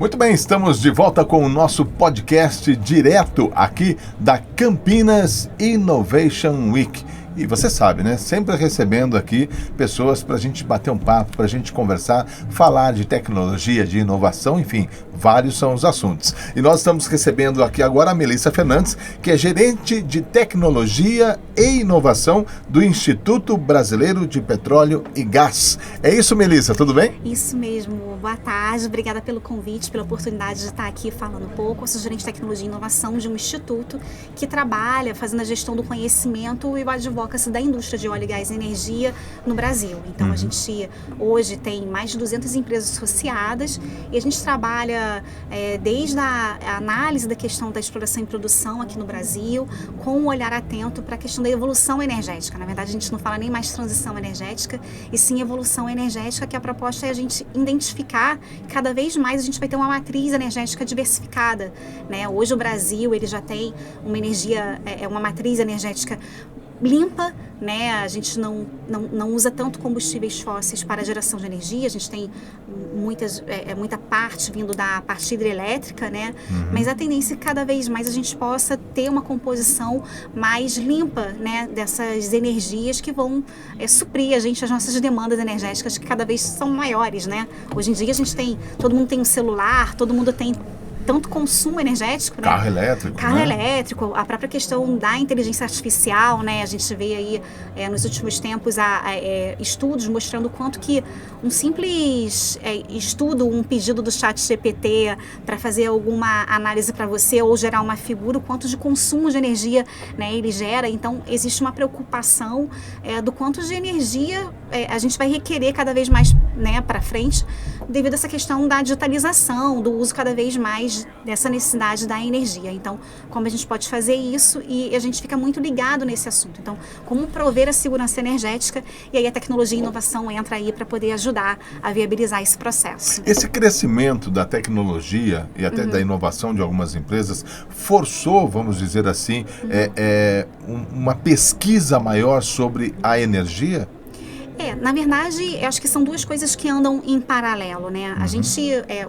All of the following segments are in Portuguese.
Muito bem, estamos de volta com o nosso podcast direto aqui da Campinas Innovation Week. E você sabe, né? Sempre recebendo aqui pessoas para a gente bater um papo, para a gente conversar, falar de tecnologia, de inovação, enfim, vários são os assuntos. E nós estamos recebendo aqui agora a Melissa Fernandes, que é gerente de tecnologia e inovação do Instituto Brasileiro de Petróleo e Gás. É isso, Melissa, tudo bem? Isso mesmo. Boa tarde, obrigada pelo convite, pela oportunidade de estar aqui falando um pouco. Eu sou gerente de tecnologia e inovação de um instituto que trabalha fazendo a gestão do conhecimento e o advocacy da indústria de óleo, gás e energia no Brasil. Então, a gente hoje tem mais de 200 empresas associadas e a gente trabalha desde a análise da questão da exploração e produção aqui no Brasil, com um olhar atento para a questão da evolução energética. Na verdade, a gente não fala nem mais transição energética, e sim evolução energética, que a proposta é a gente identificar que cada vez mais a gente vai ter uma matriz energética diversificada, né? Hoje o Brasil ele já tem uma energia, uma matriz energética limpa, né? A gente não usa tanto combustíveis fósseis para a geração de energia, a gente tem muita parte vindo da parte hidrelétrica, né? Mas a tendência é que cada vez mais a gente possa ter uma composição mais limpa, né? Dessas energias que vão suprir as nossas demandas energéticas, que cada vez são maiores, né? Hoje em dia todo mundo tem um celular, todo mundo tem tanto consumo energético, né? Carro elétrico, Carro elétrico, a própria questão da inteligência artificial, né? A gente vê aí nos últimos tempos estudos mostrando o quanto que um simples estudo, um pedido do ChatGPT para fazer alguma análise para você ou gerar uma figura, o quanto de consumo de energia, né, ele gera. Então, existe uma preocupação do quanto de energia a gente vai requerer cada vez mais, né, para frente, devido a essa questão da digitalização, do uso cada vez mais dessa necessidade da energia. Então, como a gente pode fazer isso, e a gente fica muito ligado nesse assunto. Então, como prover a segurança energética, e aí a tecnologia e inovação entra aí para poder ajudar a viabilizar esse processo. Esse crescimento da tecnologia e até da inovação de algumas empresas forçou, vamos dizer assim, uma pesquisa maior sobre a energia? Na verdade, eu acho que são duas coisas que andam em paralelo, né? A gente,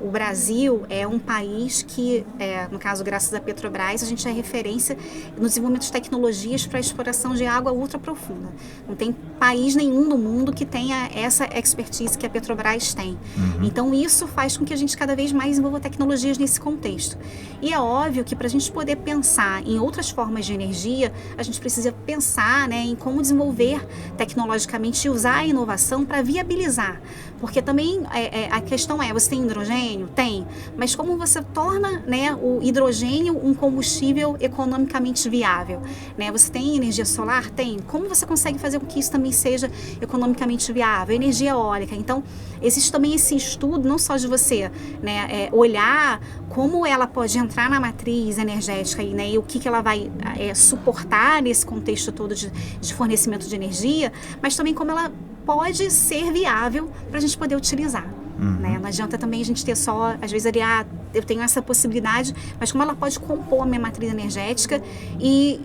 o Brasil é um país que, no caso, graças à Petrobras, a gente é referência no desenvolvimento de tecnologias para a exploração de água ultra profunda. Não tem país nenhum no mundo que tenha essa expertise que a Petrobras tem. Então, isso faz com que a gente cada vez mais desenvolva tecnologias nesse contexto. E é óbvio que para a gente poder pensar em outras formas de energia, a gente precisa pensar, né, em como desenvolver tecnologicamente e usar a inovação para viabilizar, porque também a questão você tem hidrogênio? Tem, mas como você torna, né, o hidrogênio um combustível economicamente viável, né? Você tem energia solar? Tem. Como você consegue fazer com que isso também seja economicamente viável? Energia eólica. Então, existe também esse estudo, não só de você, né, olhar como ela pode entrar na matriz energética né, e o que ela vai suportar nesse contexto todo de fornecimento de energia, mas também como ela pode ser viável para a gente poder utilizar. Né? Não adianta também a gente ter só, às vezes, eu tenho essa possibilidade, mas como ela pode compor a minha matriz energética e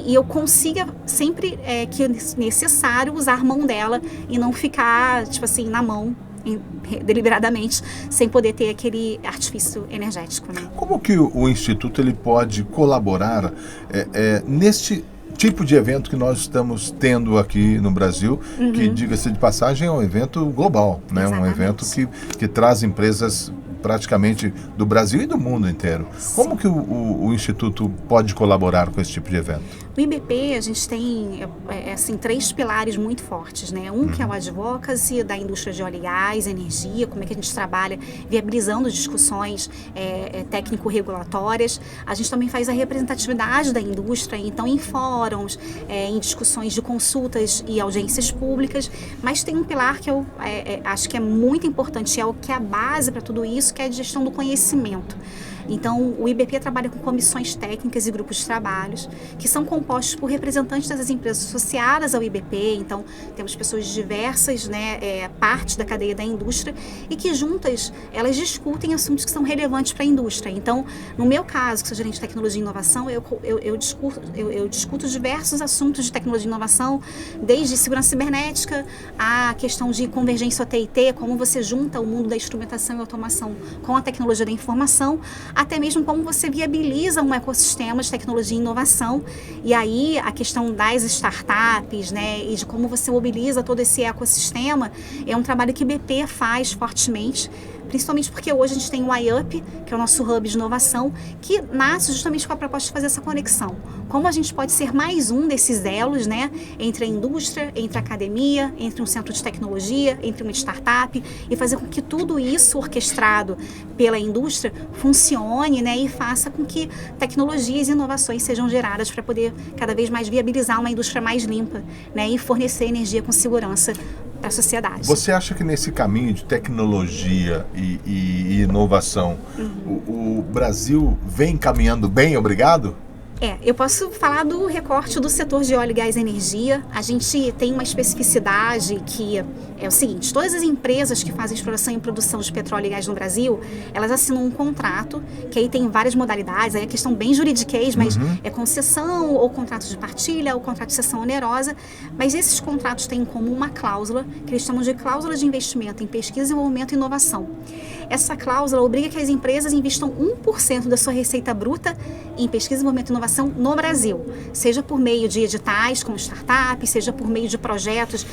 eu consiga sempre que é necessário usar a mão dela e não ficar, tipo assim, na mão, deliberadamente, sem poder ter aquele artifício energético. Né? Como que o Instituto ele pode colaborar neste tipo de evento que nós estamos tendo aqui no Brasil, que, diga-se de passagem, é um evento global, né? Um evento que traz empresas praticamente do Brasil e do mundo inteiro. Sim. Como que o Instituto pode colaborar com esse tipo de evento? No IBP, a gente tem assim, 3 pilares muito fortes, né? Um que é o advocacy da indústria de óleo e gás, energia, como é que a gente trabalha viabilizando discussões técnico-regulatórias. A gente também faz a representatividade da indústria, então em fóruns, em discussões de consultas e audiências públicas, mas tem um pilar que eu acho que é muito importante, é o que é a base para tudo isso, que é a gestão do conhecimento. Então, o IBP trabalha com comissões técnicas e grupos de trabalhos, que são compostos por representantes dessas empresas associadas ao IBP. Então, temos pessoas de diversas, né, partes da cadeia da indústria e que juntas, elas discutem assuntos que são relevantes para a indústria. Então, no meu caso, que sou gerente de tecnologia e inovação, eu discuto diversos assuntos de tecnologia e inovação, desde segurança cibernética, a questão de convergência OT&T, como você junta o mundo da instrumentação e automação com a tecnologia da informação, até mesmo como você viabiliza um ecossistema de tecnologia e inovação. E aí a questão das startups, né, e de como você mobiliza todo esse ecossistema, é um trabalho que o IBP faz fortemente, principalmente porque hoje a gente tem o iUp, que é o nosso hub de inovação, que nasce justamente com a proposta de fazer essa conexão. Como a gente pode ser mais um desses elos, né, entre a indústria, entre a academia, entre um centro de tecnologia, entre uma startup, e fazer com que tudo isso orquestrado pela indústria funcione, né, e faça com que tecnologias e inovações sejam geradas para poder cada vez mais viabilizar uma indústria mais limpa, né, e fornecer energia com segurança para a sociedade. Você acha que nesse caminho de tecnologia e inovação, o Brasil vem caminhando bem, obrigado? Eu posso falar do recorte do setor de óleo, gás e energia. A gente tem uma especificidade que é o seguinte: todas as empresas que fazem exploração e produção de petróleo e gás no Brasil, elas assinam um contrato, que aí tem várias modalidades, aí é questão bem juridiquês, mas é concessão, ou contrato de partilha, ou contrato de cessão onerosa, mas esses contratos têm como uma cláusula, que eles chamam de cláusula de investimento em pesquisa, desenvolvimento e inovação. Essa cláusula obriga que as empresas investam 1% da sua receita bruta em pesquisa, desenvolvimento e inovação no Brasil, seja por meio de editais com startups, seja por meio de projetos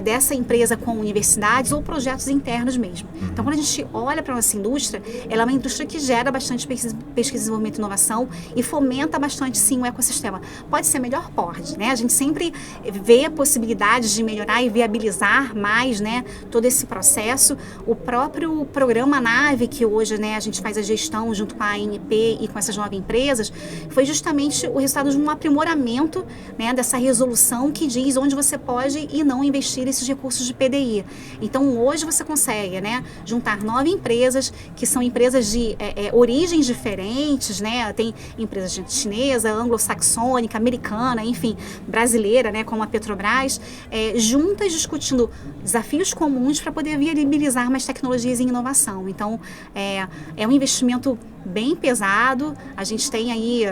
dessa empresa com universidades ou projetos internos mesmo. Então, quando a gente olha para a nossa indústria, ela é uma indústria que gera bastante pesquisa, desenvolvimento e inovação e fomenta bastante, sim, o ecossistema. Pode ser melhor? Pode, né? A gente sempre vê possibilidades de melhorar e viabilizar mais, né, todo esse processo. O próprio programa NAVE, que hoje, né, a gente faz a gestão junto com a ANP e com essas 9 empresas, foi justamente o resultado de um aprimoramento, né, dessa resolução que diz onde você pode e não investir esses recursos de PDI. Então, hoje você consegue, né, juntar 9 empresas, que são empresas de origens diferentes, né, tem empresas chinesa, anglo-saxônica, americana, enfim, brasileira, né, como a Petrobras, juntas discutindo desafios comuns para poder viabilizar mais tecnologias e inovação. Então, é um investimento bem pesado. A gente tem aí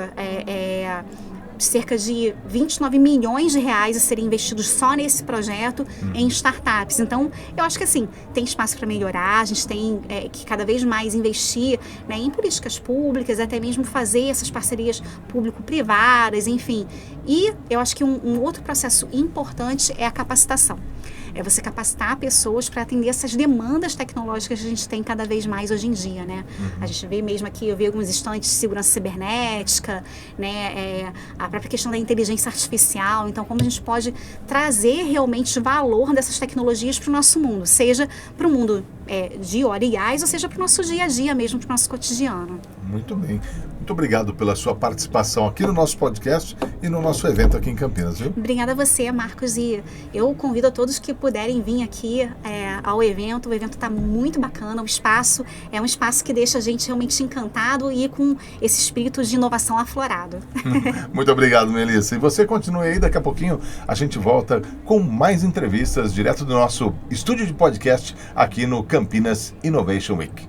cerca de 29 milhões de reais a serem investidos só nesse projeto em startups. Então, eu acho que assim, tem espaço para melhorar, a gente tem que cada vez mais investir, né, em políticas públicas, até mesmo fazer essas parcerias público-privadas, enfim. E eu acho que um outro processo importante é a capacitação. É você capacitar pessoas para atender essas demandas tecnológicas que a gente tem cada vez mais hoje em dia, né? A gente vê mesmo aqui, eu vi alguns estantes de segurança cibernética, né? A própria questão da inteligência artificial. Então, como a gente pode trazer realmente valor dessas tecnologias para o nosso mundo, seja para o mundo de óleo e gás, ou seja para o nosso dia a dia mesmo, para o nosso cotidiano. Muito bem. Muito obrigado pela sua participação aqui no nosso podcast e no nosso evento aqui em Campinas, viu? Obrigada a você, Marcos, e eu convido a todos que puderem vir aqui ao evento. O evento está muito bacana, o espaço é um espaço que deixa a gente realmente encantado e com esse espírito de inovação aflorado. Muito obrigado, Melissa. E você continue aí, daqui a pouquinho a gente volta com mais entrevistas direto do nosso estúdio de podcast aqui no Campinas Innovation Week.